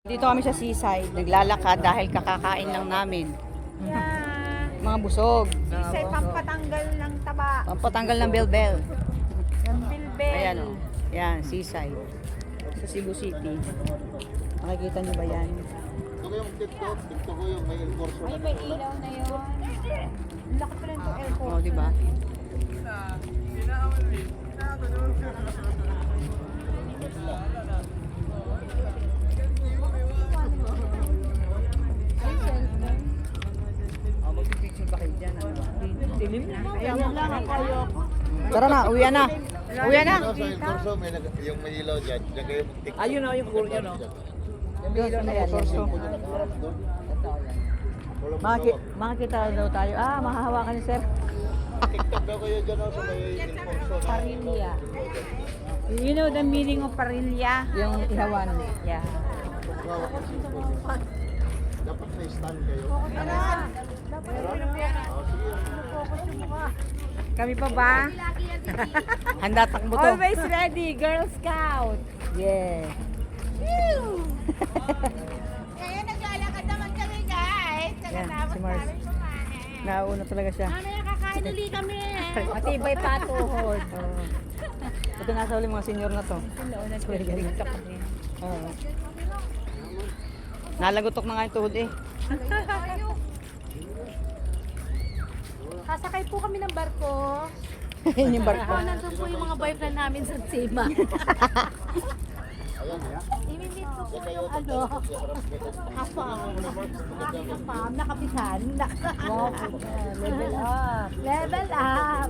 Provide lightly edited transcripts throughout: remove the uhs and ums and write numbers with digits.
Dito kami sa seaside, naglalakad dahil kakakain lang namin. Yeah. Mga busog. Isa'y pampatanggal ng taba. Pampatanggal ng belbel. Ng bilbel. Ayan o. Yan, seaside. Sa Cebu City. Makikita niyo ba yan? Ito ko yung TikTok, TikTok ko yung may enforcer. Ay, may ilaw na yun. Laki pa rin itong airport. O, diba? Magpipicture ba kayo dyan? Dilim na. Ayan lang kayo. Tara na, uwi na. Uwi na. Sa enforcer, may yung may ilaw dyan. Diyan kayo mag-TikTok. Ayun o, yung cool yun o. Doon na yan. Makikita daw tayo. Ah, mahahawakan ni sir. TikTok daw kayo dyan sa may enforcer. Parilya. You know the meaning of parilya? Yung ihawan. Yeah. Dapat may stand kayo. Kami pa ba? Handa takbo to. Always ready, Girl Scout. Yeah. Ngayon naglalakad naman kami guys. Yan, Pagkatapos si Mars. namin kumain. Nauna talaga siya. Ano yung kakain uli kami? Matibay patuhod. Oo. Ito nasa uli mga senior na to. Oo. Nalagutok na nga yung tuhod eh. Kasakay po kami ng barko. Yun yung barko. Nandun po yung mga boyfriend namin sa Sima. Imimit ko po yung ano. Nakapam, nakapisan. Level up. Level up.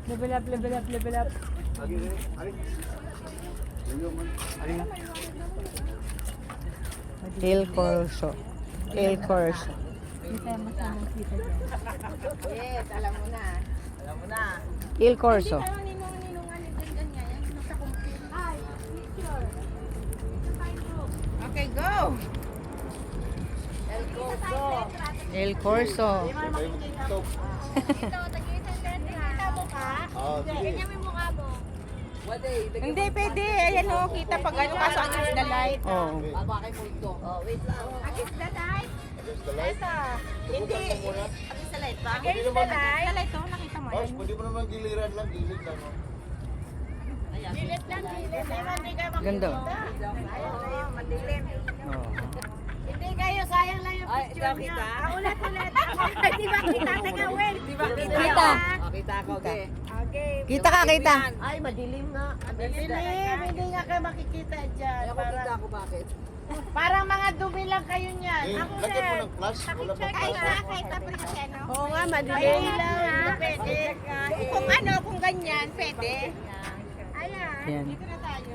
Level up, level up, level up. El Corso. El Corso. Hindi tayo masamang kita dyan. Yes, alam mo na. El Corso. Ano ninungan ni Ganyan nga yan? Nasa computer. Ay, picture. Okay, go! El Corso. Kayo mag-TikTok. Dito, tagilid ang letra. Kita mo ka? Sige. Ganyan mo yung mukha mo. Hindi pwede. Ayan o, kita pag ano kaso ang is the light. Oo. Against the light. Against the light. Hindi. Against the light ba? Against the light. Sa light o, nakita mo Boss, yan. pwede mo naman giliran lang, gilid lang. oh. Dilit lang, dilit. Hindi kayo makikita. Ganda. Ayaw kayo, madilim. Oo. Hindi kayo, sayang lang yung picture niya. Ulit-ulit. Di ba kita? Teka, wait. Di ba Kita. Kita ko, okay. Okay. Kita ka, kita. Ay, madilim nga. Madilim. Hindi nga kayo makikita dyan. Ako kita ko bakit? Parang mga dumi lang kayo niyan. Eh, Ako, lagyan mo sir. ng flash. Wala pa Kahit flash. na, kahit na prinseno. Oo nga, Ayun madilim. lang, ha? Pwede. Kung ano, kung ganyan, pwede. Ayan. Yan. Dito na tayo.